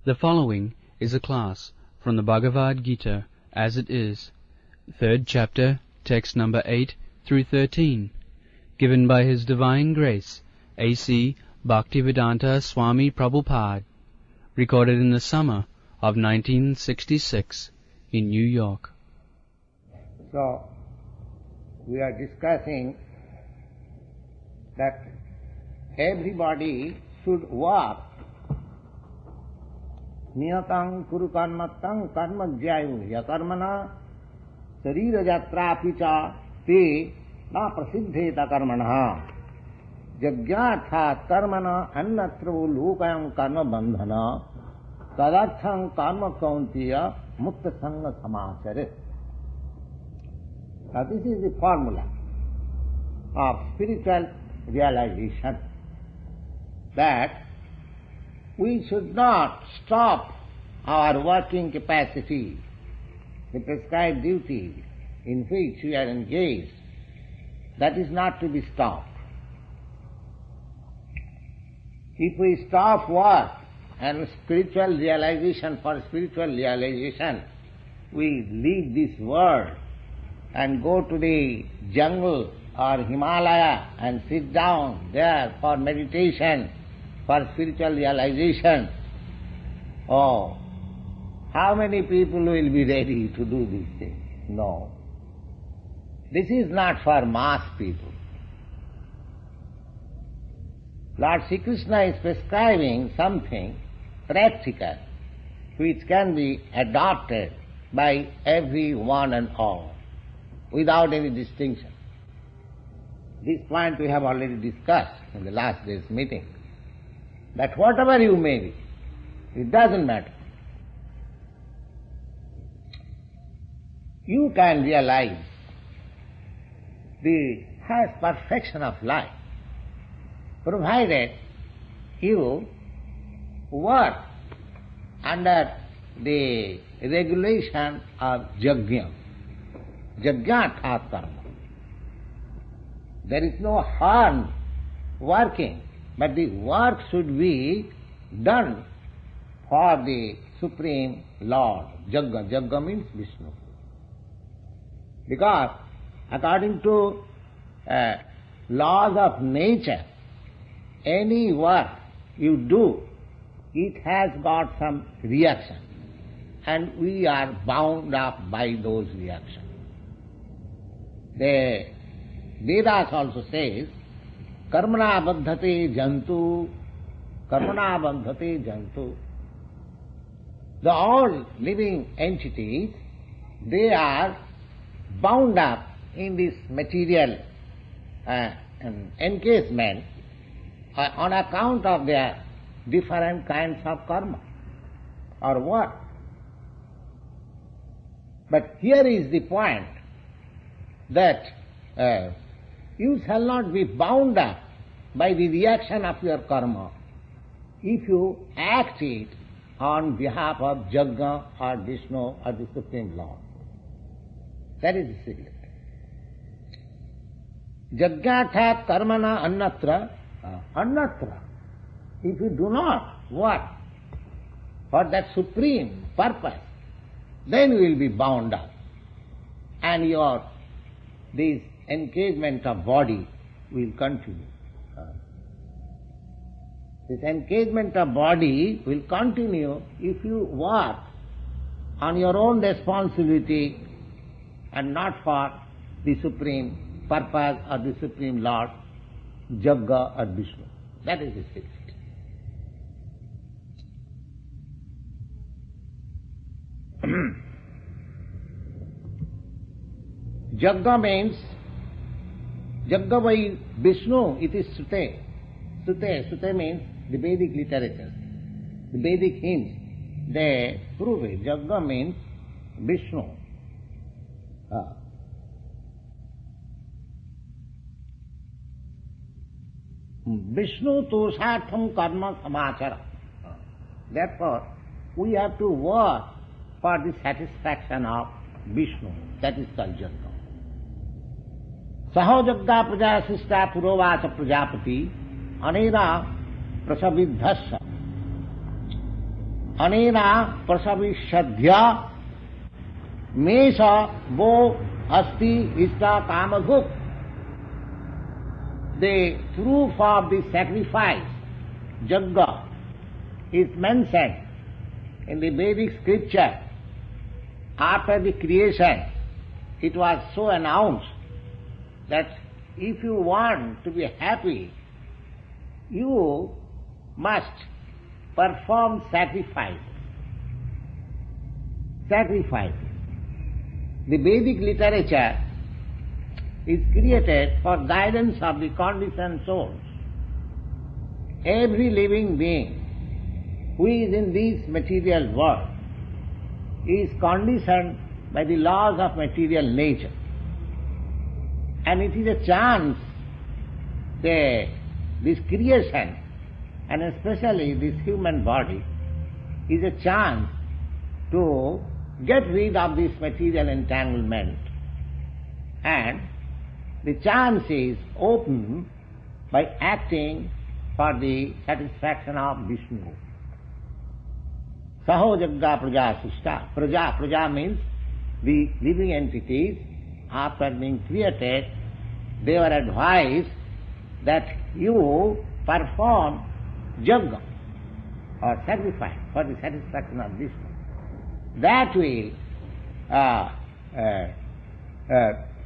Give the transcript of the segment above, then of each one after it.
The following is a class from the Bhagavad Gita as it is, 3rd chapter, text number 8 through 13, given by His Divine Grace, A.C. Bhaktivedanta Swami Prabhupada, recorded in the summer of 1966 in New York. So, we are discussing that everybody should work niyatang kuru karmatang karma jyayu yakarmana sarira jatra picha te na prasiddheta karmana jagyatha karmana annatra lokayam karma bandhana tadartham karma kauntiya mutta sanga samachare. Now this is the formula of spiritual realization, that we should not stop our working capacity, the prescribed duty in which we are engaged. That is not to be stopped. If we stop work and spiritual realization, for spiritual realization, we leave this world and go to the jungle or Himalaya and sit down there for meditation, for spiritual realization. Oh, how many people will be ready to do these things? No. This is not for mass people. Lord Sri Krishna is prescribing something practical which can be adopted by every one and all without any distinction. This point we have already discussed in the last day's meeting, that whatever you may be, it doesn't matter. You can realize the highest perfection of life, provided you work under the regulation of Yajna, Yajnatha karma. There is no harm working, but the work should be done for the Supreme Lord. Yajna. Yajna means Vishnu. Because according to laws of nature, any work you do, it has got some reaction, and we are bound up by those reactions. The Vedas also says, karmana baddhate jantu, karmana baddhate jantu. The all living entities, they are bound up in this material encasement on account of their different kinds of karma or work. But here is the point, that you shall not be bound up by the reaction of your karma if you act it on behalf of Yajna or Vishnu or the Supreme Lord. That is the secret. Yajnatha karmana annatra, annatra. If you do not work for that supreme purpose, then you will be bound up, and this engagement of body will continue. This engagement of body will continue if you work on your own responsibility and not for the supreme purpose or the Supreme Lord, Yajna or Vishnu. That is the secret. Yajna means, Yajna by Vishnu, it is Sute. Sute means the Vedic literature. The Vedic hymns, they prove it. Yajna means Vishnu. Vishnu toshatham karma samachara. Therefore, we have to work for the satisfaction of Vishnu. That is called Yajna. Sahojagga praja sista purovacha prajapati anera prasaviddhasya anena prasavishadhya mesha bo asti ishta kamabhuk. The proof of the sacrifice, yajna, is mentioned in the Vedic scripture. After the creation, it was so announced that if you want to be happy, you must perform sacrifice. Sacrifice. The Vedic literature is created for guidance of the conditioned souls. Every living being who is in this material world is conditioned by the laws of material nature. And it is a chance that this creation, and especially this human body, is a chance to get rid of this material entanglement. And the chance is open by acting for the satisfaction of Vishnu. Saho jagga praja sishta. Praja means the living entities, after being created, they were advised that you perform jagga or sacrifice for the satisfaction of Vishnu. That will,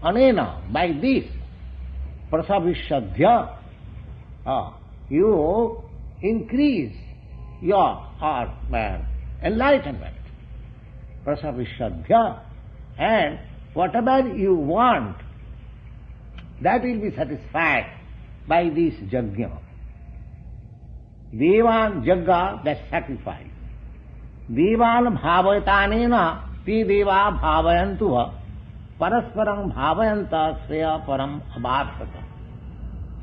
anena, by this, prasavishadhya, you increase your enlightenment. Prasavishadhya, and whatever you want, that will be satisfied by this yajna. Devan yajna, that sacrifice. Devan bhavayatanena te deva bhavayantuha parasparam bhavayanta sreya param abhartata.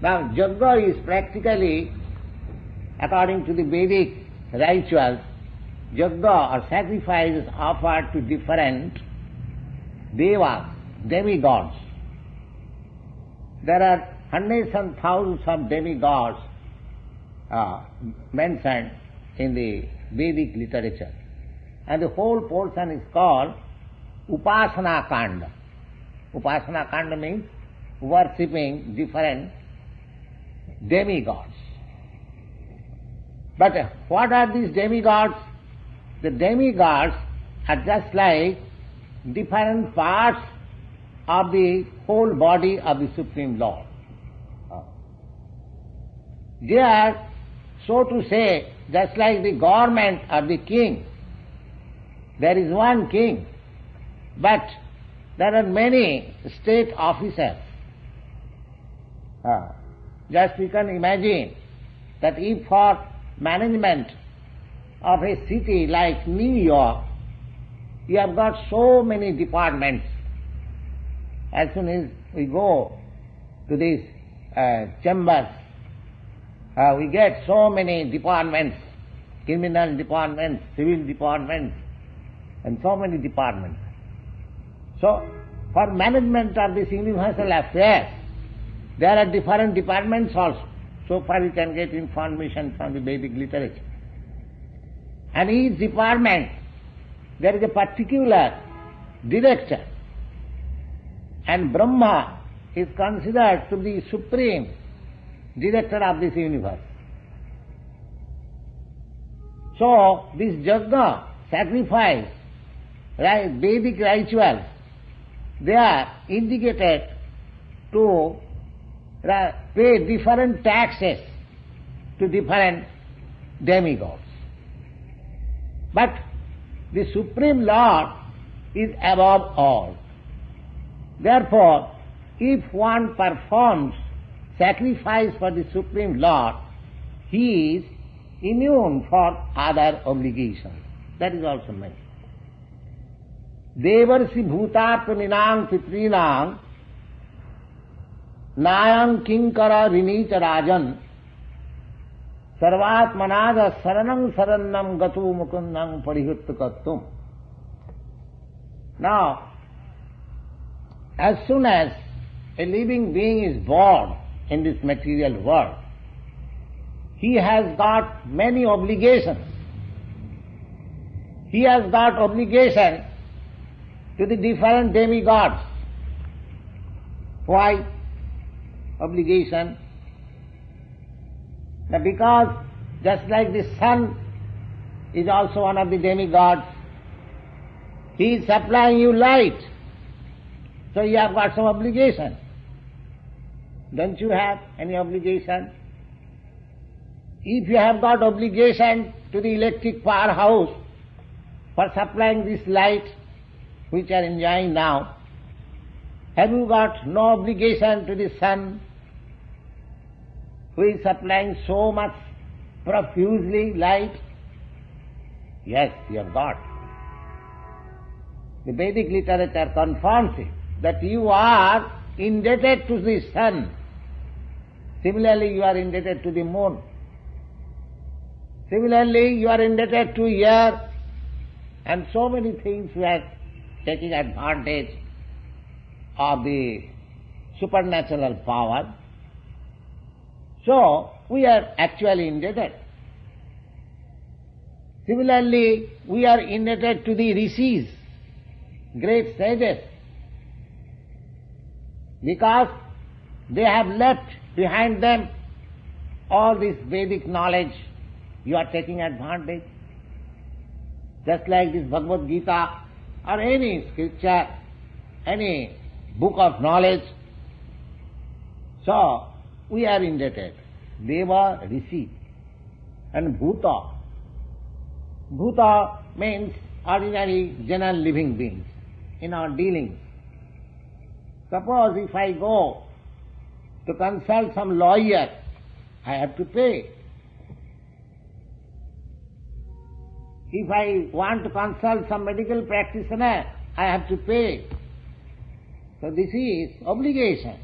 Now, yajna is practically, according to the Vedic rituals, yajna or sacrifice is offered to different devas, demigods. There are hundreds and thousands of demigods mentioned in the Vedic literature. And the whole portion is called Upasana Kanda. Upasana Kanda means worshipping different demigods. But what are these demigods? The demigods are just like different parts of the whole body of the Supreme Lord. They are, so to say, just like the government of the king. There is one king, but there are many state officers. Just you can imagine that if for management of a city like New York, you have got so many departments. As soon as we go to these chambers, we get so many departments, criminal departments, civil departments, and so many departments. So, for management of this universal affairs, there are different departments also. So far you can get information from the Vedic literature. And each department, there is a particular director. And Brahma is considered to be supreme director of this universe. So, this yajna, sacrifice, Vedic rituals, they are indicated to pay different taxes to different demigods. But the Supreme Lord is above all. Therefore, if one performs sacrifice for the Supreme Lord, he is immune for other obligations. That is also mentioned. Devarsi bhutatmaninam pitrinam nayam kinkara rinita rajan sarvatmanada saranam sarannam gatu mukundam parihuttakattum. Now, as soon as a living being is born in this material world, he has got many obligations. he has got obligation to the different demigods. Why obligation? Now because just like the sun is also one of the demigods, he is supplying you light, so you have got some obligation. Don't you have any obligation? If you have got obligation to the electric powerhouse for supplying this light which you are enjoying now, have you got no obligation to the sun who is supplying so much profusely light? Yes, you have got. The Vedic literature confirms it, that you are indebted to the sun. Similarly, you are indebted to the moon. Similarly, you are indebted to air, and so many things we are taking advantage of the supernatural power. So, we are actually indebted. Similarly, we are indebted to the rishis, great sages, because they have left behind them all this Vedic knowledge. You are taking advantage. Just like this Bhagavad Gita or any scripture, any book of knowledge. So, we are indebted. Deva, Rishi, and Bhuta. Bhuta means ordinary general living beings in our dealings. Suppose if I go to consult some lawyer, I have to pay. If I want to consult some medical practitioner, I have to pay. So this is obligation.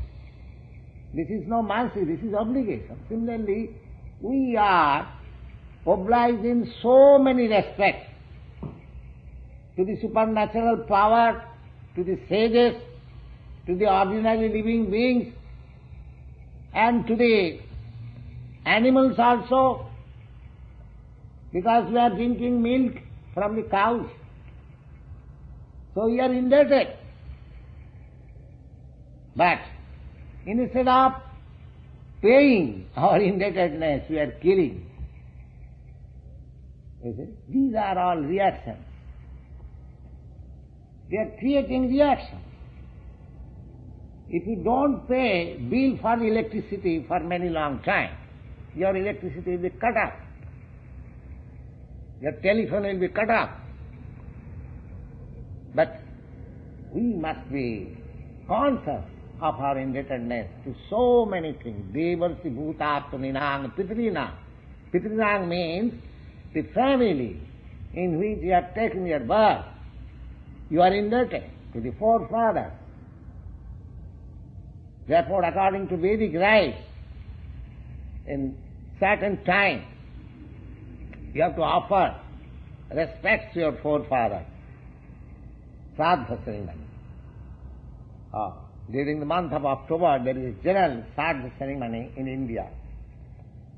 This is no mercy, this is obligation. Similarly, we are obliged in so many respects to the supernatural power, to the sages, to the ordinary living beings, and to the animals also, because we are drinking milk from the cows. So we are indebted. But instead of paying our indebtedness, we are killing. You see? These are all reactions. We are creating reactions. If you don't pay bill for electricity for many long time, your electricity will be cut off. Your telephone will be cut off. But we must be conscious of our indebtedness to so many things. Devarsi bhutaatmaninang pitrinang. Pitrinang means the family in which you have taken your birth. You are indebted to the forefathers. Therefore, according to Vedic rites, in certain time, you have to offer respect to your forefathers. Sraddha ceremony. During the month of October, there is a general Sraddha ceremony in India.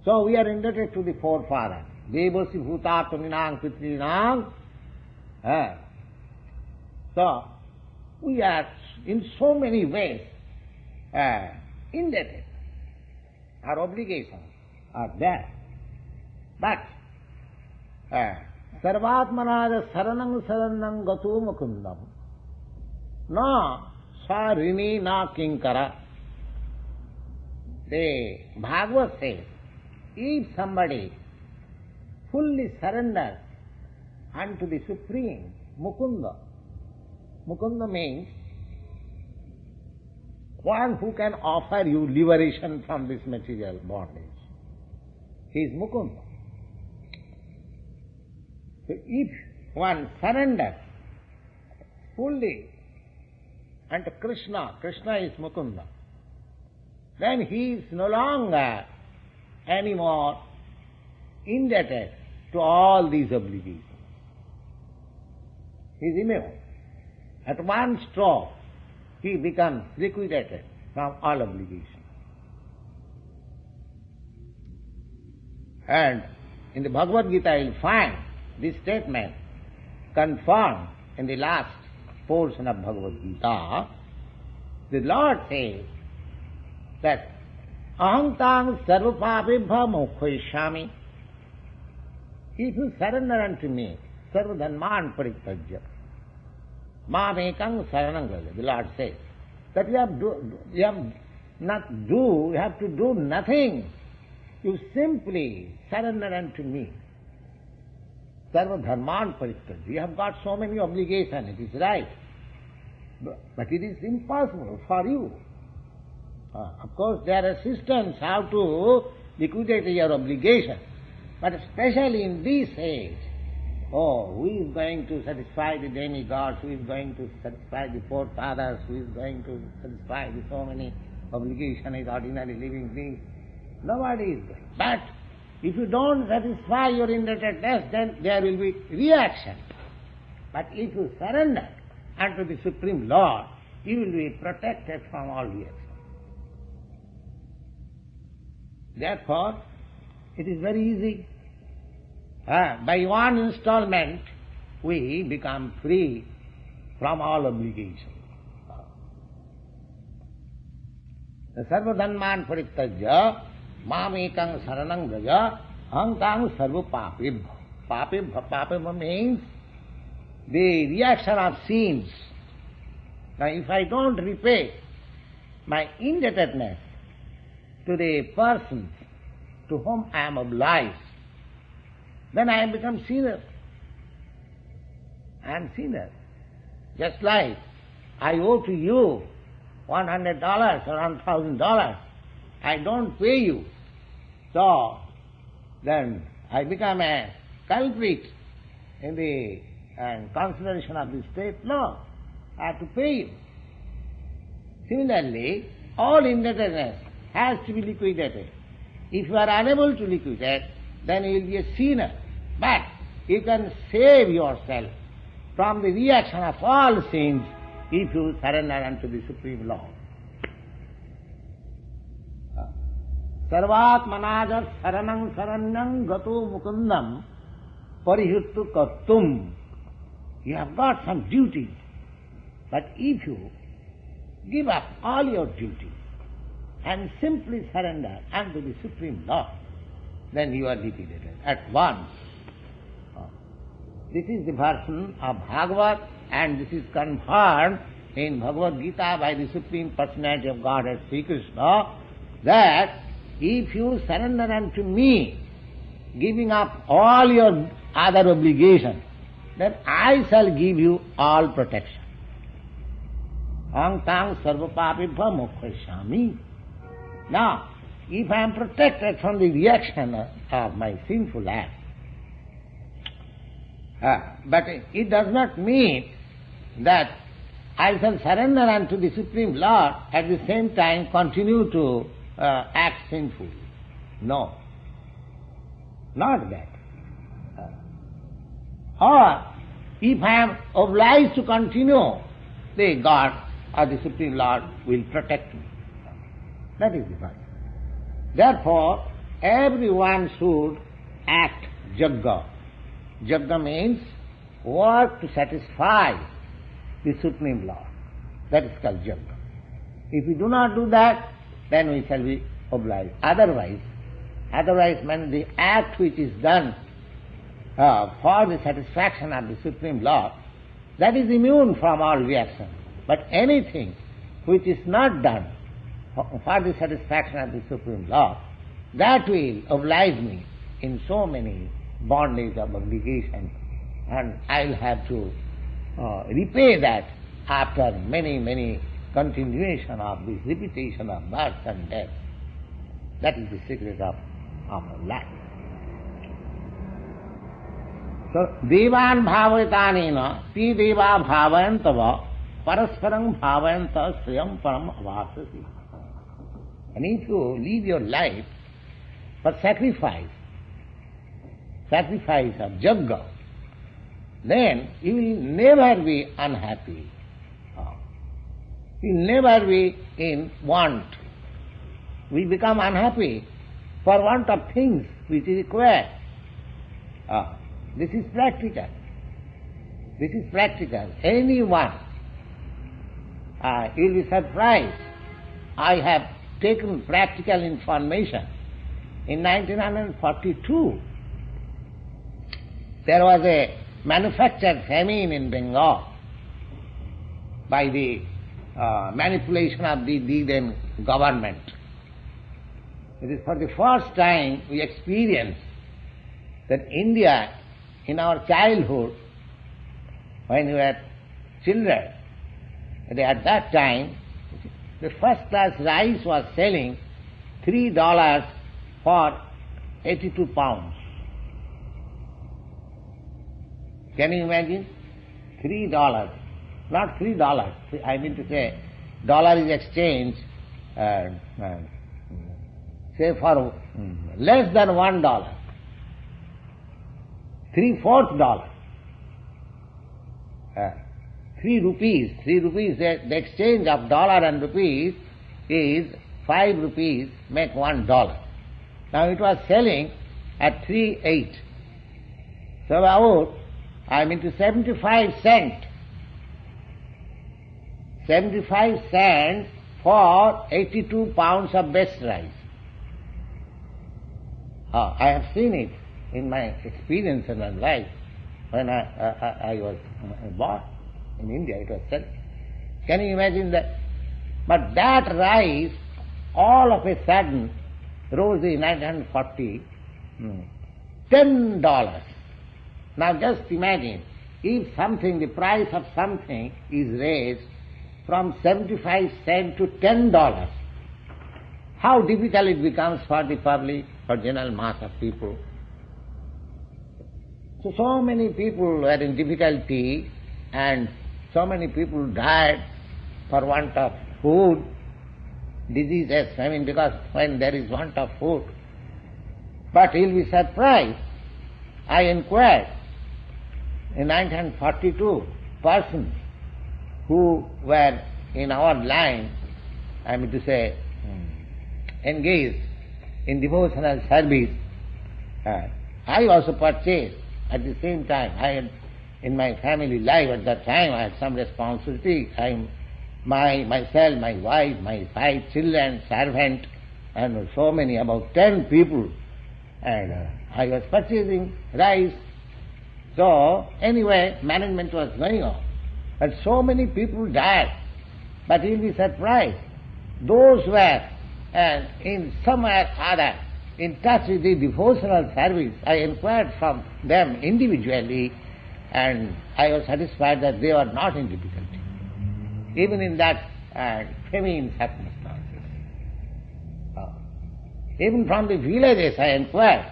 So we are indebted to the forefathers. Devasi bhutaatmaninang pitrinang. So we are in so many ways indebted. Our obligations are there. But sarvatmanada saranang saranang gatu mukundam na sarini na kinkara. The Bhagavad says, if somebody fully surrenders unto the Supreme Mukunda, Mukunda means one who can offer you liberation from this material bondage. He is Mukunda. So if one surrenders fully unto Krishna, Krishna is Mukunda, then he is no longer anymore indebted to all these obligations. He is immune. At one stroke, he becomes liquidated from all obligations. And in the Bhagavad Gita, you will find this statement confirmed in the last portion of Bhagavad Gita. The Lord says that aham tang sarvapapebhya mokshaishyami. If you surrender unto me, sarvadharman parityajya, mamekang saranam vraja, the Lord says, that you have to do nothing. You simply surrender unto me. Sarvadharman parityajya. You have got so many obligations, it is right. But it is impossible for you. Of course, there are systems how to liquidate your obligation. But especially in this age, who is going to satisfy the demigods, who is going to satisfy the forefathers, who is going to satisfy the so many obligations as ordinary living beings? Nobody is going. But if you don't satisfy your indebtedness, then there will be reaction. But if you surrender unto the Supreme Lord, you will be protected from all reaction. Therefore, it is very easy. By one installment, we become free from all obligation. Sarvadharman parityajya, mamekang saranam vraja, aham tang sarva papebhya. Papebhya means the reaction of sins. Now, if I don't repay my indebtedness to the persons to whom I am obliged, then I have become sinner. I am sinner. Just like I owe to you $100 or $1,000, I don't pay you. So, then I become a culprit in the consideration of the state law. I have to pay you. Similarly, all indebtedness has to be liquidated. If you are unable to liquidate, then you will be a sinner. But you can save yourself from the reaction of all sins if you surrender unto the Supreme Lord. Sarvatmanaja saranam saranyam gato mukundam parihittu kartum. You have got some duties, but if you give up all your duties and simply surrender unto the Supreme Lord, then you are liquidated at once. This is the version of Bhagavad, and this is confirmed in Bhagavad Gita by the Supreme Personality of Godhead, Sri Krishna, that if you surrender unto me, giving up all your other obligations, then I shall give you all protection. Aham tang sarva papebhya mokshaishyami. Now, if I am protected from the reaction of my sinful act, but it does not mean that I shall surrender unto the Supreme Lord at the same time continue to act sinfully. No, not that. Or if I am obliged to continue, the God or the Supreme Lord will protect me. That is the point. Therefore, everyone should act jagga. Jagga means work to satisfy the Supreme Lord. That is called jagga. If we do not do that, then we shall be obliged. Otherwise means the act which is done for the satisfaction of the Supreme Lord, that is immune from all reaction. But anything which is not done for the satisfaction of the Supreme Lord, that will oblige me in so many bondage of obligation, and I will have to repay that after many continuation of this repetition of birth and death. That is the secret of life. So, devan bhavatanena, ti deva bhavayantava, parasparam bhavayanta swayam param avasasi. And if you live your life for sacrifice of jagga, then you will never be unhappy. You will never be in want. We become unhappy for want of things which is required. This is practical. This is practical. Anyone, you'll be surprised. I have taken practical information. In 1942, there was a manufactured famine in Bengal by the manipulation of the then government. It is for the first time we experienced that India, in our childhood, when we were children, at that time, the first class rice was selling $3 for 82 pounds. Can you imagine? $3. Not $3. I mean to say, dollar is exchanged, say for less than $1. $3/4. 3 rupees. 3 rupees, the exchange of dollar and rupees is 5 rupees, make $1. Now it was selling at 3.8. So about, 75 cents. 75 cents for 82 pounds of best rice. I have seen it in my experience in my life. When I was born in India, it was selling. Can you imagine that? But that rice, all of a sudden, rose in 1940, $10. Now just imagine, if something, the price of something is raised from 75 cents to $10, how difficult it becomes for the public, for general mass of people. So many people were in difficulty and so many people died for want of food, diseases, because when there is want of food. But you'll be surprised, I inquired in 1942, persons who were in our line, engaged in devotional service. I also purchased at the same time. I had, in my family life at that time, I had some responsibility. Myself, my wife, my 5 children, servant, and so many, about 10 people. And I was purchasing rice. So anyway, management was going on. But so many people died. But you'll be surprised. Those were in some way or other in touch with the devotional service. I inquired from them individually, and I was satisfied that they were not in difficulty, even in that famine circumstances. Even from the villages I inquired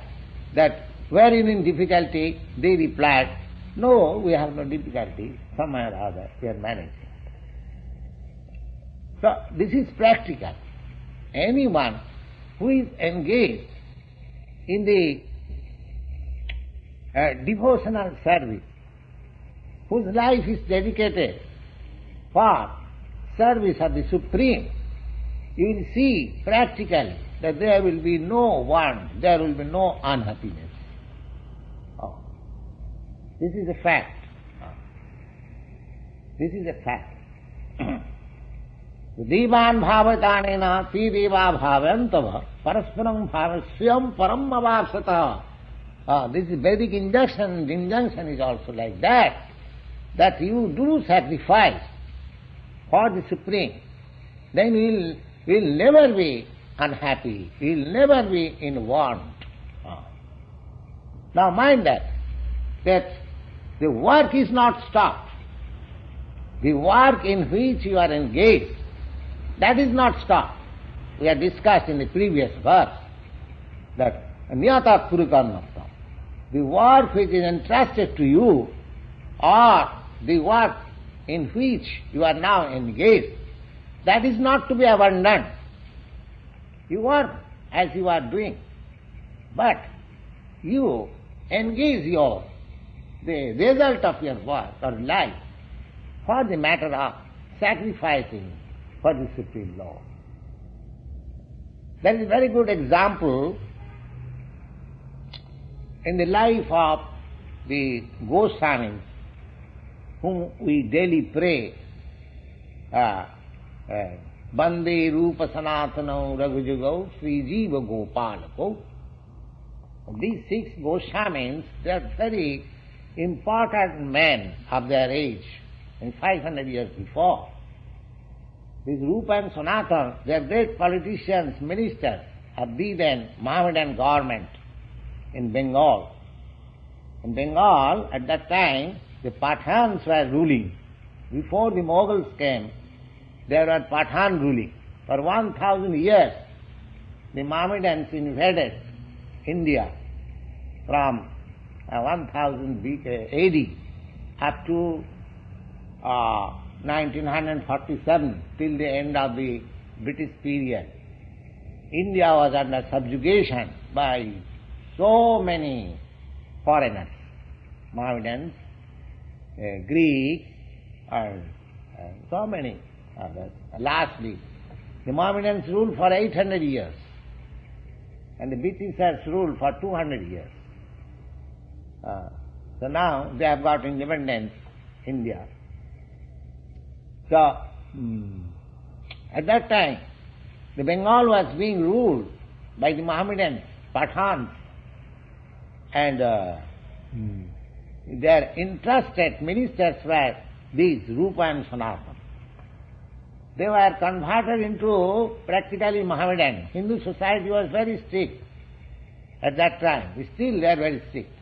that were you in difficulty? They replied, no, we have no difficulty, some way or other we are managing. So this is practical. Anyone who is engaged in the devotional service, whose life is dedicated for service of the Supreme, you will see practically that there will be no want, there will be no unhappiness. This is a fact. This is a fact. Devan bhavatanena ti deva bhavantava parasparam bhavasyam param avasata. This is Vedic injunction. The injunction is also like that, that you do sacrifice for the Supreme, then you will never be unhappy, you will never be in want. Now mind that the work is not stopped. The work in which you are engaged, that is not stopped. We have discussed in the previous verse that niyata kurukarnastam, the work which is entrusted to you, or the work in which you are now engaged, that is not to be abandoned. You work as you are doing, but you engage the result of your work or life for the matter of sacrificing for the Supreme Lord. There is a very good example in the life of the Goswamis whom we daily pray, Bande Rupa Sanatano Raghujagau Sri Jiva Gopalako. These 6 Goswamis, they are very important men of their age, in 500 years before. These Rupa and Sanatana, they are great politicians, ministers of the then Mohammedan government in Bengal. In Bengal, at that time, the Pathans were ruling. Before the Mughals came, there were Pathan ruling. For 1000 years, the Mohammedans invaded India from 1000 AD up to 1947, till the end of the British period. India was under subjugation by so many foreigners, Mohammedans, Greeks, and so many others. Lastly, the Mohammedans ruled for 800 years, and the Britishers ruled for 200 years. So now they have got independence, India. So, at that time, the Bengal was being ruled by the Mohammedan Pathans, and their interested ministers were these Rupa and Sanatana. They were converted into practically Mohammedan. Hindu society was very strict at that time. Still they are very strict.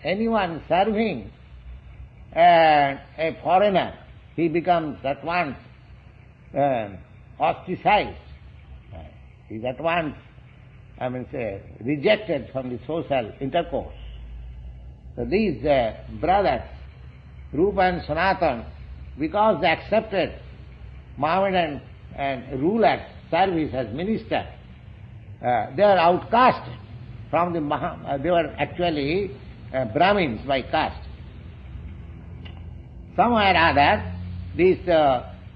Anyone serving a foreigner, he becomes at once ostracized. He is at once, rejected from the social intercourse. So these brothers, Rupa and Sanatana, because they accepted Mohammedan ruler's service as minister, they are outcast from the they were actually Brahmins by caste. Somewhere or other, these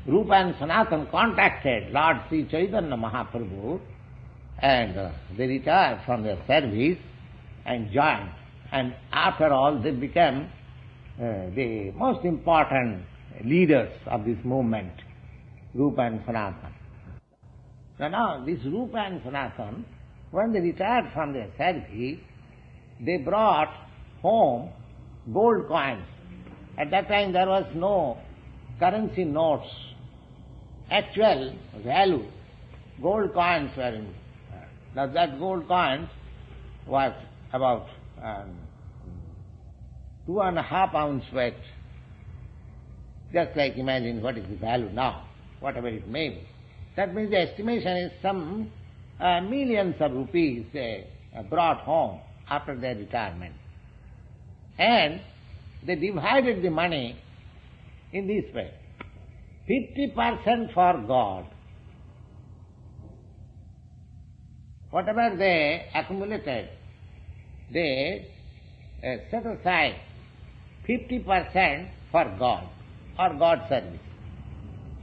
Rupa and Sanatana contacted Lord Sri Chaitanya Mahaprabhu, and they retired from their service and joined. And after all, they became the most important leaders of this movement, Rupa and Sanatana. So now, this Rupa and Sanatana, when they retired from their service, they brought home gold coins. At that time there was no currency notes. Actual value, gold coins were in. Now that gold coins was about 2.5 ounce weight. Just like imagine what is the value now, whatever it may be. That means the estimation is some millions of rupees they brought home after their retirement. And they divided the money in this way. 50% for God. Whatever they accumulated, they set aside 50% for God or God service.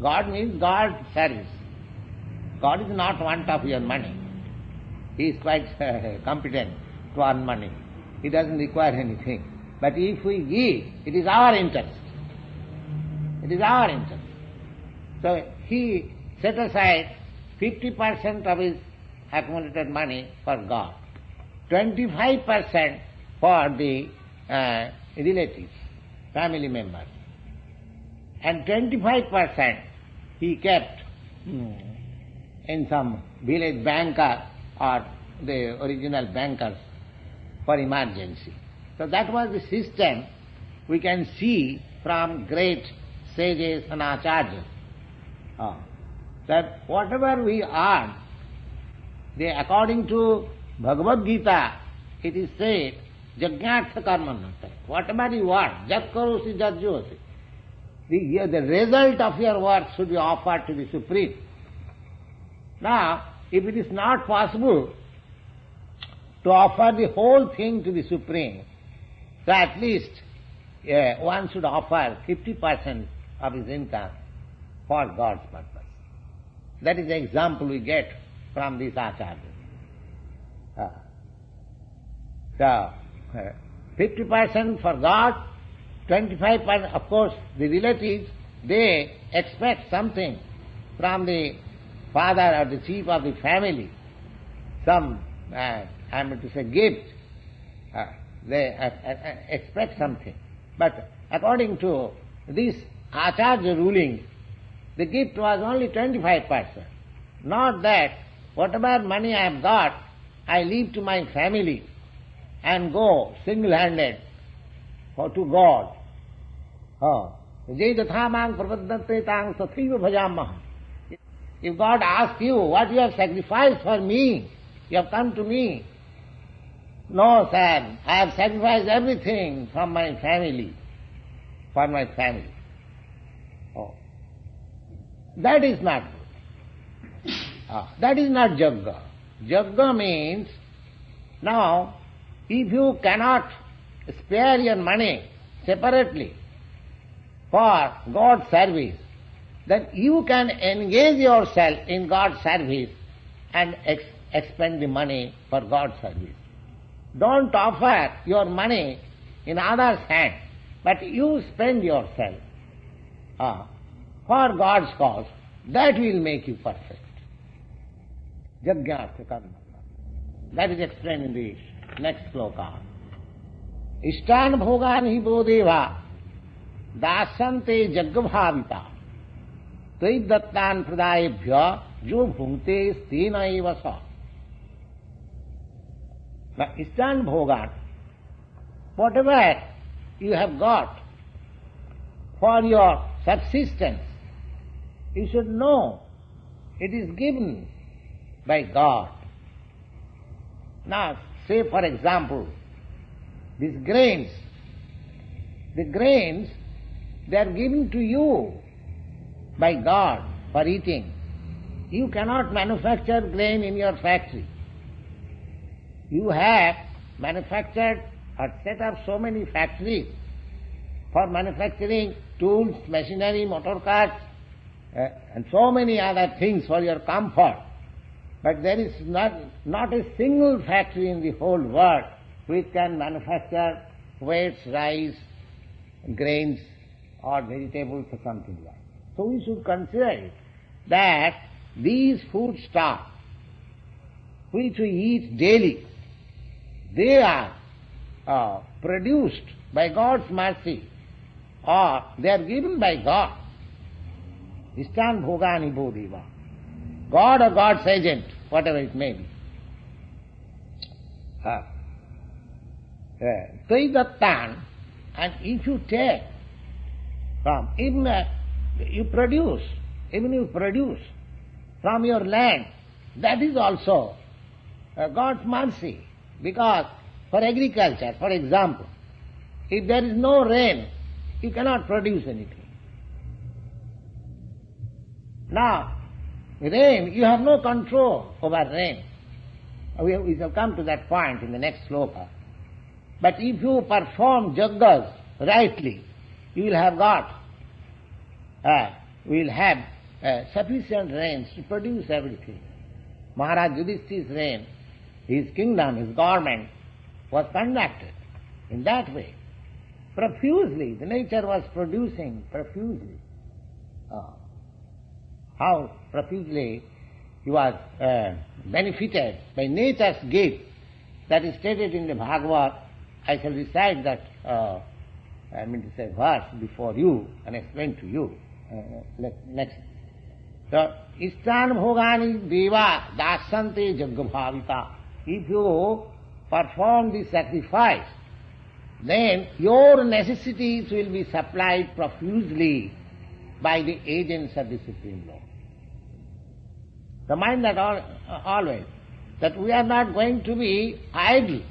God means God service. God is not want of your money. He is quite competent to earn money. He doesn't require anything. But if we give, it is our interest. It is our interest. So he set aside 50% of his accumulated money for God, 25% for the relatives, family members, and 25% he kept in some village banker or the original bankers for emergency. So that was the system we can see from great sages and acharyas. That whatever we earn, according to Bhagavad Gita, it is said, Jagnartha karmanata. Whatever you earn, jat karosi jat jyosi. The result of your work should be offered to the Supreme. Now, if it is not possible to offer the whole thing to the Supreme, so at least one should offer 50% of his income for God's purpose. That is the example we get from this acharya. So, 50% for God 25%, of course, the relatives, they expect something from the father or the chief of the family, some, I mean to say, gift. They expect something. But according to this Acharya ruling, the gift was only 25%. Not that whatever money I have got, I leave to my family and go single-handed to God. If God asks you what you have sacrificed for me, you have come to me. No, sir, I have sacrificed everything from my family, for my family. That is not good. That is not Jagga. Jagga means, now, if you cannot spare your money separately for God's service, then you can engage yourself in God's service and expend the money for God's service. Don't offer your money in others' hand, but you spend yourself for God's cause. That will make you perfect. Jagyartha karma. That is explained in the next sloka. Ishtan bhogan hi bodeva dasante jaggabhavita tai dattan pradayebhya jo bhungte stena eva sa. Now, Ishtan bhogan, whatever you have got for your subsistence, you should know it is given by God. Now, say for example, these grains, the grains, they are given to you by God for eating. You cannot manufacture grain in your factory. You have manufactured or set up so many factories for manufacturing tools, machinery, motor cars, and so many other things for your comfort. But there is not a single factory in the whole world which can manufacture wheat, rice, grains, or vegetables or something like that. So we should consider it that these foodstuffs which we eat daily, they are produced by God's mercy, or they are given by God. Ishtan bhogani bodhiva. God or God's agent, whatever it may be. Tai dattan, and if you take from, even you produce from your land, that is also God's mercy. Because for agriculture, for example, if there is no rain, you cannot produce anything. Now, rain, you have no control over rain. We shall come to that point in the next sloka. But if you perform jaggas rightly, you will have sufficient rains to produce everything. Maharaj Yudhishthir's reign, his kingdom, his government was conducted in that way. Profusely, the nature was producing profusely. How profusely he was benefited by nature's gift, that is stated in the Bhagavad. I shall recite that, verse before you and explain to you next. So, Ishtan bhogani deva dasante jaggabhavita. If you perform the sacrifice, then your necessities will be supplied profusely by the agents of the Supreme Lord. Remind that always, that we are not going to be idle.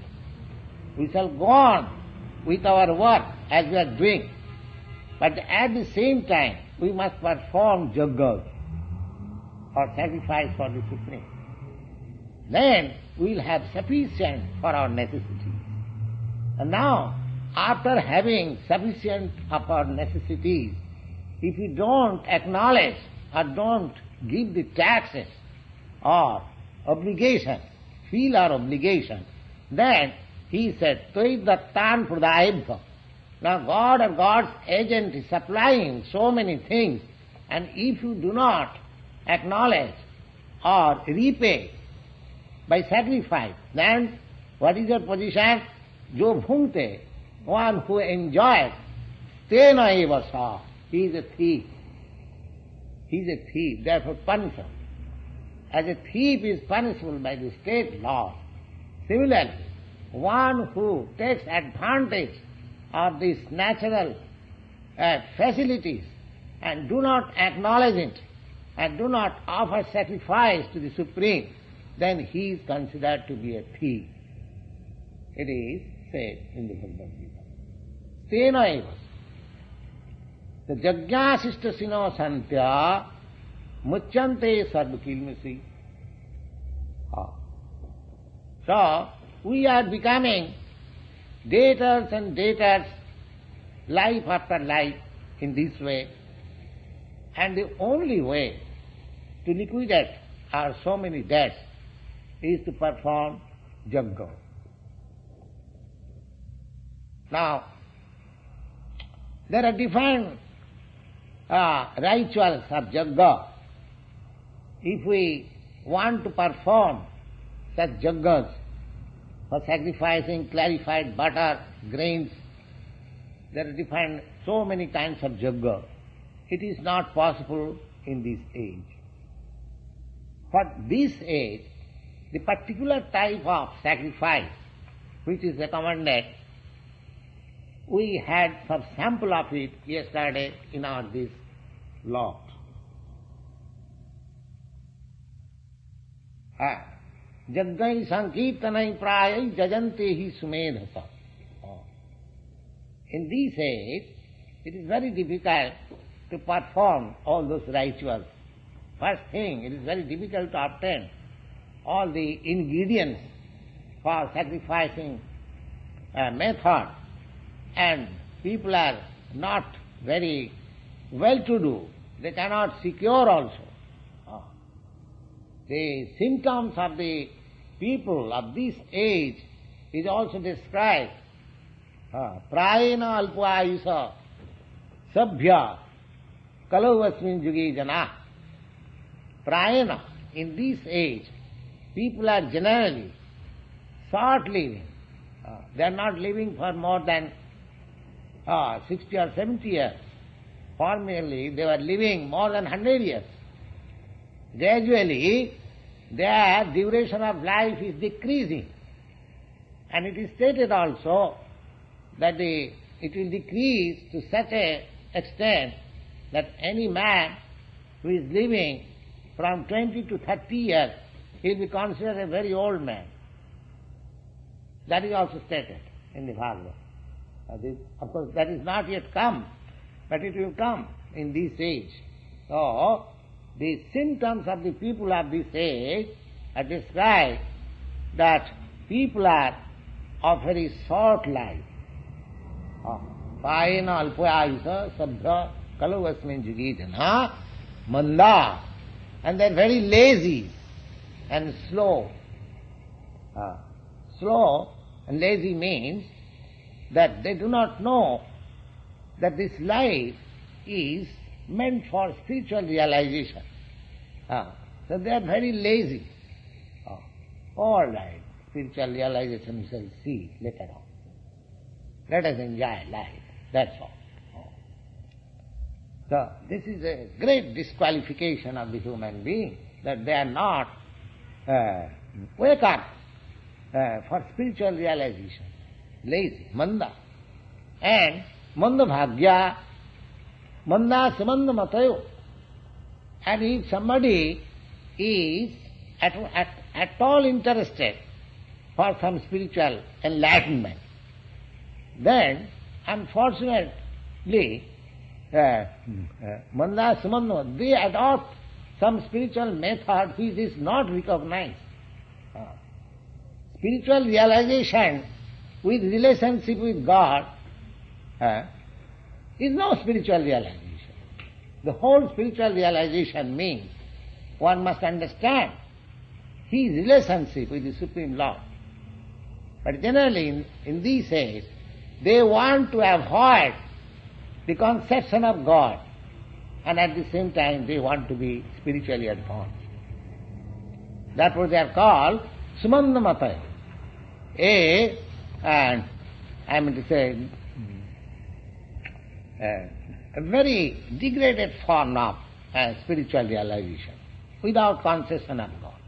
We shall go on with our work as we are doing. But at the same time, we must perform jaggas or sacrifice for the Supreme. Then we will have sufficient for our necessities. And now, after having sufficient of our necessities, if we don't acknowledge or don't give the taxes or obligation, feel our obligation, then he said, Tvai dattan pradayebhya Now God or God's agent is supplying so many things, and if you do not acknowledge or repay by sacrifice, then what is your position? Jo bhungte, one who enjoys, tena eva sa, he is a thief. He is a thief, therefore punishable. As a thief is punishable by the state law, similarly, one who takes advantage of these natural facilities and do not acknowledge it and do not offer sacrifice to the Supreme, then he is considered to be a thief. It is said in the Bhagavad Gita. Tena eva. The Jagyasishta sino santya muchyante sarvakilmasi. So, we are becoming debtors and debtors, life after life, in this way. And the only way to liquidate our so many debts is to perform Jagga. Now, there are different rituals of Jagga. If we want to perform such Jaggas for sacrificing clarified butter, grains, there are different, so many kinds of Jagga. It is not possible in this age. For this age, the particular type of sacrifice which is recommended, we had some sample of it yesterday in our this lot. Jaggai sankirtanai prayai jajante hi sumedhasa. In this age, it is very difficult to perform all those rituals. First thing, it is very difficult to obtain all the ingredients for sacrificing method, and people are not very well-to-do. They cannot secure also. The symptoms of the people of this age is also described. Prayena alpayusa sabhya kalau asmin juge jana. Prayena, in this age, people are generally short living. They are not living for more than 60 or 70 years. Formerly, they were living more than 100 years. Gradually, their duration of life is decreasing. And it is stated also that it will decrease to such an extent that any man who is living from 20 to 30 years, he will be considered a very old man. That is also stated in the Bhagavad. Of course, that is not yet come, but it will come in this age. So, the symptoms of the people of this age are described that people are of very short life. Payena alpayusa sabhya kalau asmin juge jana manda, and they are very lazy and slow. Slow and lazy means that they do not know that this life is meant for spiritual realization. So they are very lazy. All right, spiritual realization we shall see later on. Let us enjoy life, that's all. So this is a great disqualification of the human being, that they are not wake up for spiritual realization. Lazy, manda. And manda bhagya, manda samanda matayo. And if somebody is at all interested for some spiritual enlightenment, then unfortunately manda samanda, they adopt some spiritual method which is not recognized. Spiritual realization with relationship with God is no spiritual realization. The whole spiritual realization means one must understand his relationship with the Supreme Lord. But generally in this age, they want to avoid the conception of God, and at the same time they want to be spiritually advanced. Therefore they are called Sumandamata, a very degraded form of spiritual realization, without concession of God.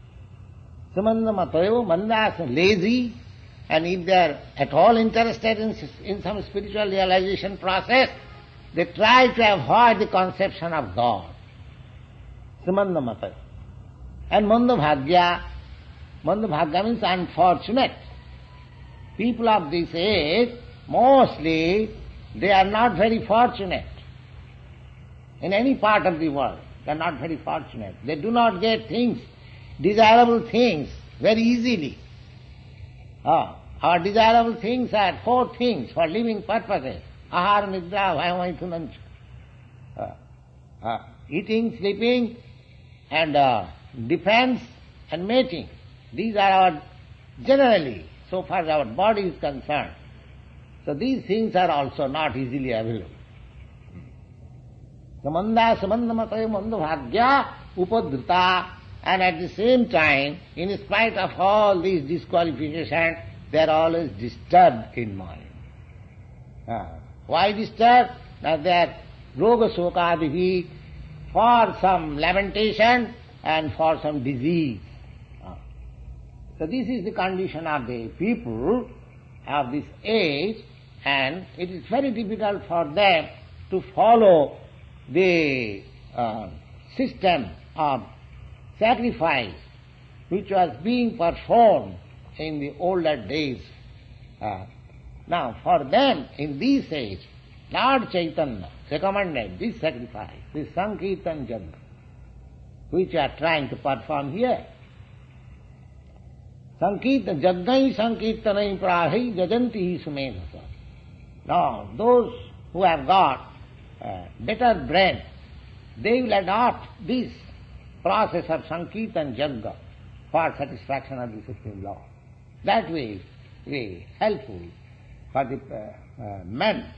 Sumandamatayo, mandas, lazy, and if they are at all interested in some spiritual realization process, they try to avoid the conception of God. Sumandamatayo. And Mandabhagya means unfortunate. People of this age, mostly, they are not very fortunate. In any part of the world, they are not very fortunate. They do not get things, desirable things, very easily. Our desirable things are 4 things for living purposes. Ahara, nidra, bhayamaithunancha. Eating, sleeping, and defense and mating. These are our, generally, so far as our body is concerned. So these things are also not easily available. Samanda, samandamatayo, mandabhagya, upadhrita, and at the same time, in spite of all these disqualifications, they are always disturbed in mind. Why disturbed? Now they are roga sokadihi, for some lamentation and for some disease. So this is the condition of the people of this age, and it is very difficult for them to follow the system of sacrifice which was being performed in the older days. Now for them in this age, Lord Chaitanya recommended this sacrifice, this Sankirtan Yajna, which we are trying to perform here. Sankirtan, Jaggai Sankirtanai Prahai Jajanti Sumedhasa. Now, those who have got better brain, they will adopt this process of Sankirtan Jagga for satisfaction of the Supreme Lord. That way is very helpful for the men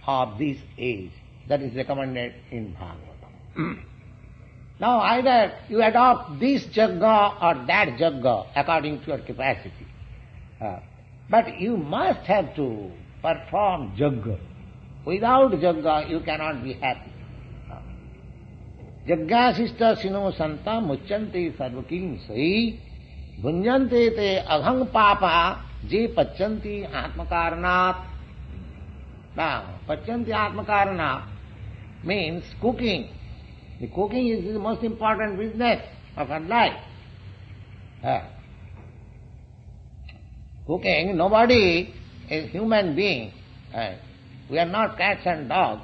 of this age. That is recommended in Bhagavatam. Now either you adopt this Jagga or that Jagga according to your capacity. But you must have to perform Jagga. Without Jagga you cannot be happy. Jaggasista sino santa mucchante sarvakim sai bhunjante te aghang papa je pachanti atmakaranat. Now, pachanti atmakaranat means cooking. The cooking is the most important business of our life. Cooking, nobody is human being. We are not cats and dogs.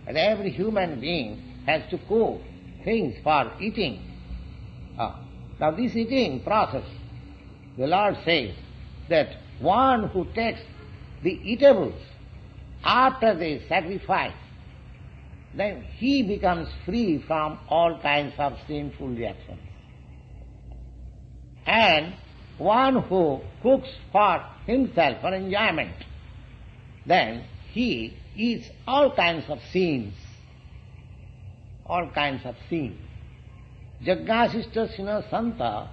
And every human being has to cook things for eating. Now this eating process, the Lord says that one who takes the eatables after the sacrifice, then he becomes free from all kinds of sinful reactions. And one who cooks for himself, for enjoyment, then he eats all kinds of sins. All kinds of sins. Jaggasista sina santa.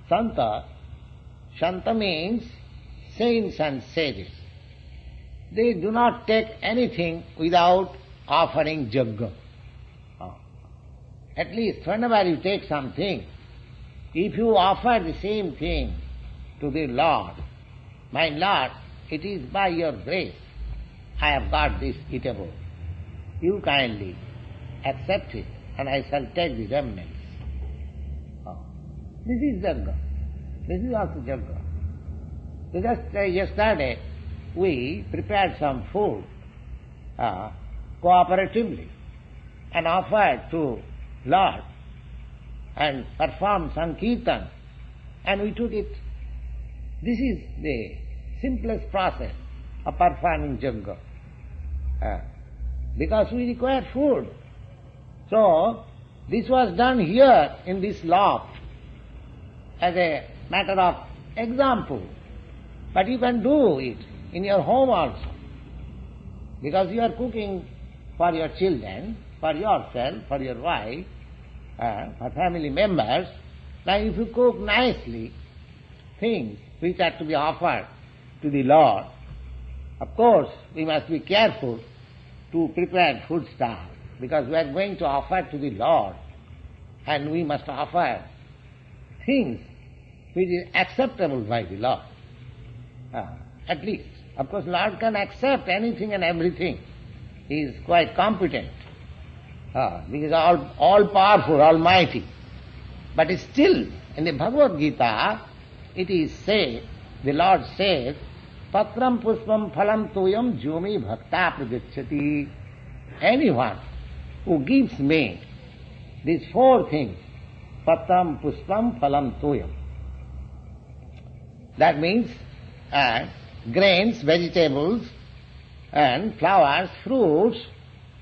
Santa, Shanta means saints and sages. They do not take anything without offering Jagga. At least whenever you take something, if you offer the same thing to the Lord, my Lord, it is by your grace I have got this eatable. You kindly accept it and I shall take the remnants. This is Jagga. This is also Jagga. So just yesterday we prepared some food cooperatively and offered to Lord and performed Sankirtan, and we took it. This is the simplest process of performing Jagga. Because we require food. So this was done here in this loft as a matter of example. But you can do it in your home also. Because you are cooking for your children, for yourself, for your wife, for family members. Now if you cook nicely things which are to be offered to the Lord, of course we must be careful to prepare food stuff, because we are going to offer to the Lord, and we must offer things which is acceptable by the Lord. At least. Of course, Lord can accept anything and everything. He is quite competent. He is all powerful, almighty. But still, in the Bhagavad Gita, it is said, the Lord says, Patram puspam phalam toyam jyomi bhakta pradichyati. Anyone who gives me these four things, Patram puspam phalam toyam. That means grains, vegetables, and flowers, fruits,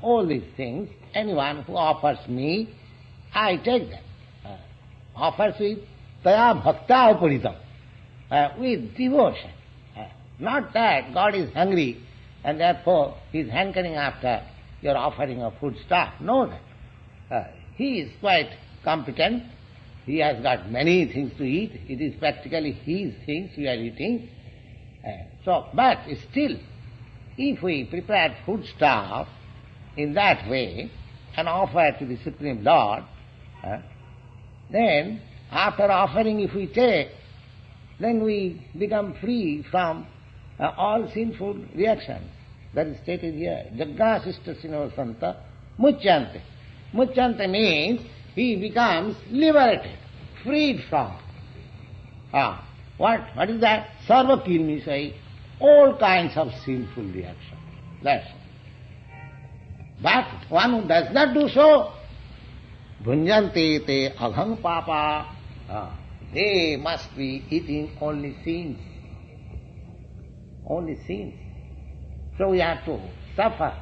all these things, anyone who offers me, I take them. Offers with taya bhakta uparitam, with devotion. Not that God is hungry and therefore He is hankering after your offering of food stuff. No, that. He is quite competent. He has got many things to eat. It is practically His things we are eating. But still, if we prepare food stuff in that way and offer to the Supreme Lord, then after offering if we take, then we become free from all sinful reactions. That is stated here. Jaggasista sino santa muchyante. Muchyante means he becomes liberated, freed from. What is that? Sarva kilmisai, all kinds of sinful reactions. That's all. But one who does not do so, bhunjante te agham papa, they must be eating only sins. Only sins. So we have to suffer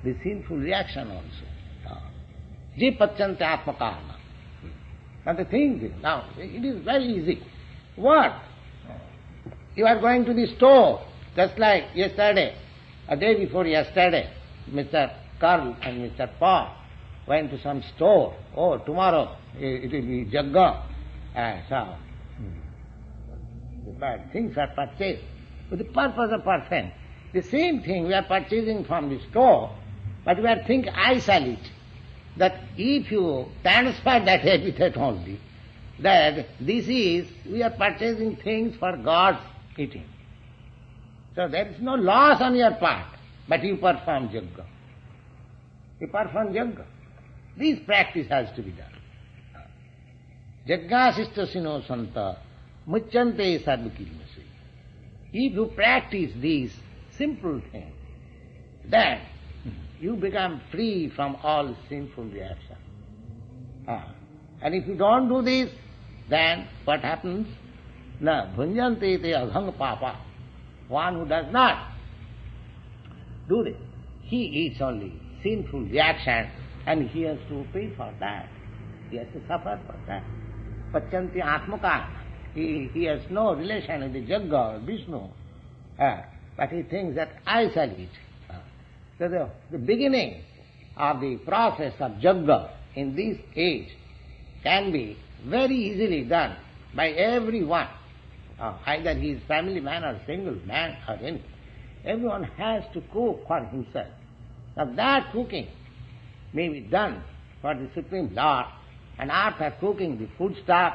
the sinful reaction also. Jipachante atmakarma. Now the thing is, now it is very easy. What? You are going to the store, just like yesterday, a day before yesterday, Mr. Karl and Mr. Paul went to some store. Oh, tomorrow it will be Jagga. So, the bad things are purchased with the purpose of purpose. The same thing we are purchasing from the store, but we are thinking, I sell it. That if you transfer that epithet only, that this is, we are purchasing things for God's eating. So there is no loss on your part, but you perform Jagga. You perform Jagga. This practice has to be done. Jaggasista sino santa muchyante sarvakilmasi. If you practice these simple things, then you become free from all sinful reaction. And if you don't do this, then what happens? Na bhunjante te aghang papa. One who does not do this, he eats only sinful reaction and he has to pay for that. He has to suffer for that. Pachanti atmaka. He has no relation with the Jagga or Vishnu. But he thinks that I shall eat. So the beginning of the process of Jagga in this age can be very easily done by everyone. Either he is family man or single man or anything. Everyone has to cook for himself. Now that cooking may be done for the Supreme Lord, and after cooking the food stuff,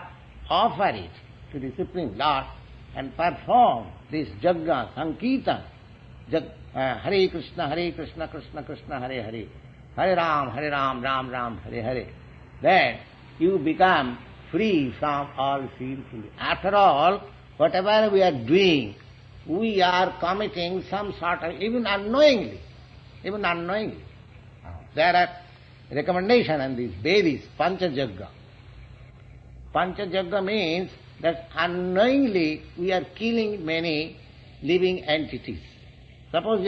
offer it to the Supreme Lord and perform this Jagga, Sankirtan, Hare Krishna, Krishna Krishna, Hare Hare, Hare Ram, Ram Ram, Hare Hare. Then you become free from all sinful. After all, whatever we are doing, we are committing some sort of, even unknowingly. There are recommendations in these Vedis, Panchajagga. Panchajagga means that unknowingly we are killing many living entities. Suppose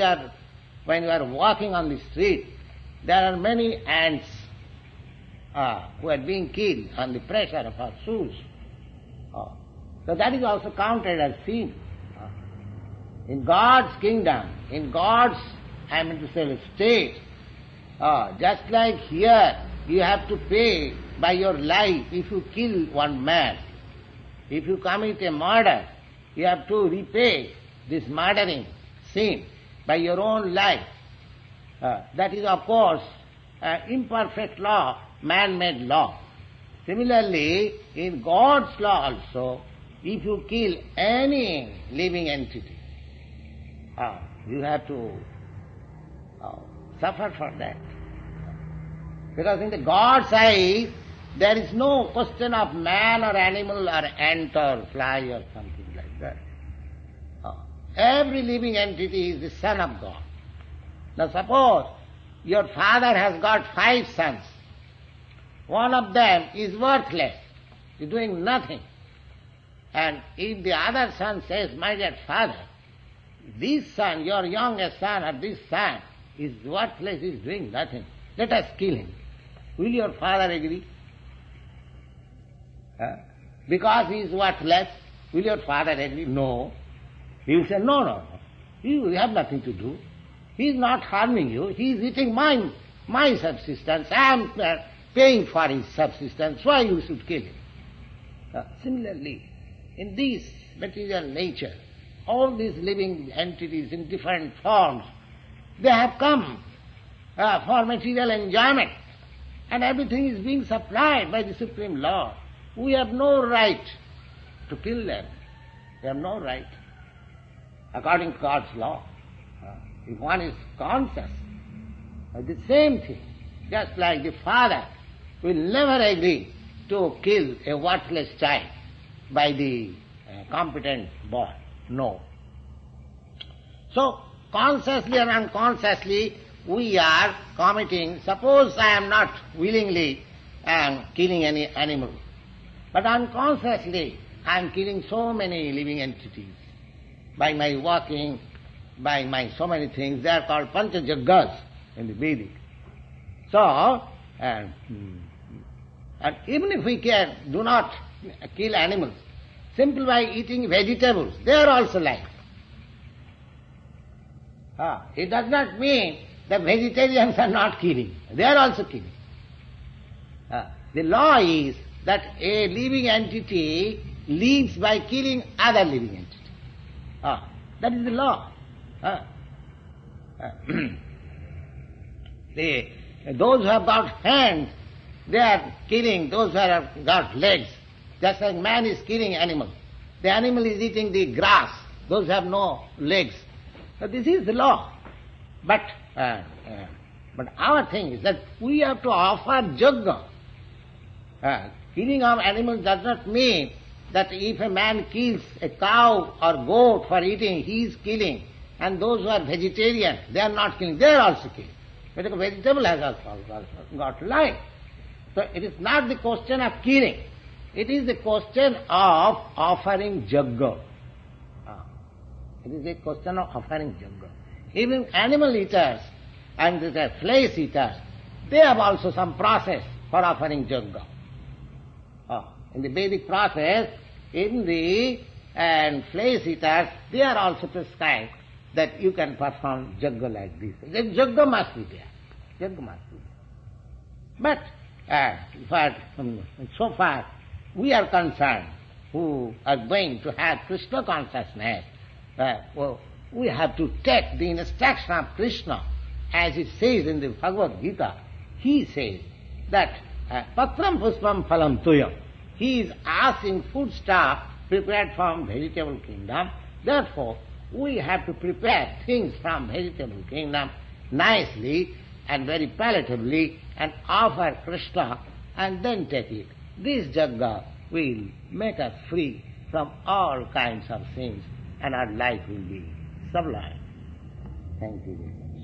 when you are walking on the street, there are many ants who are being killed on the pressure of our shoes. So that is also counted as sin. In God's kingdom, in God's I mean to say state. Just like here, you have to pay by your life if you kill one man. If you commit a murder, you have to repay this murdering sin by your own life. That is, of course, imperfect law, man-made law. Similarly, in God's law also, if you kill any living entity, you have to suffer for that. Because in the God's eyes, there is no question of man or animal or ant or fly or something like that. Every living entity is the son of God. Now suppose your father has got 5 sons. One of them is worthless, is doing nothing. And if the other son says, my dear father, this son, your youngest son or this son is worthless, is doing nothing, let us kill him. Will your father agree? Because he is worthless, will your father agree? No. He will say, no. You have nothing to do. He is not harming you. He is eating my subsistence. I am paying for his subsistence. Why you should kill him? Similarly, in this material nature, all these living entities in different forms, they have come for material enjoyment, and everything is being supplied by the Supreme Lord. We have no right to kill them. We have no right, according to God's law. If one is conscious of the same thing, just like the father will never agree to kill a worthless child by the competent boy. No. So, consciously or unconsciously, we are committing, suppose I am not willingly killing any animal, but unconsciously I am killing so many living entities by my walking, by my so many things. They are called panchajaggas in the Vedic. So, and even if we do not kill animals, simply by eating vegetables, they are also life. It does not mean that vegetarians are not killing. They are also killing. The law is that a living entity lives by killing other living entity. That is the law. Those who have got hands, they are killing those who have got legs. Just like man is killing animals. The animal is eating the grass, those who have no legs. So this is the law. But our thing is that we have to offer jagga. Killing of animals does not mean that if a man kills a cow or goat for eating, he is killing. And those who are vegetarian, they are not killing, they are also killing. But the vegetable has also got life. So it is not the question of killing. It is the question of offering jagga. It is a question of offering jagga. Even animal eaters and the flesh eaters, they have also some process for offering jagga. In the Vedic process, in the flesh eaters, they are also prescribed that you can perform jagga like this. The jagga must be there. Jagga must be there. But so far we are concerned who are going to have Krishna consciousness, we have to take the instruction of Krishna, as it says in the Bhagavad Gita. He says that patram puspam phalam tuyam. He is asking foodstuff prepared from vegetable kingdom. Therefore, we have to prepare things from vegetable kingdom nicely and very palatably and offer Krishna and then take it. This jagga will make us free from all kinds of sins and our life will be sublime. Thank you very much.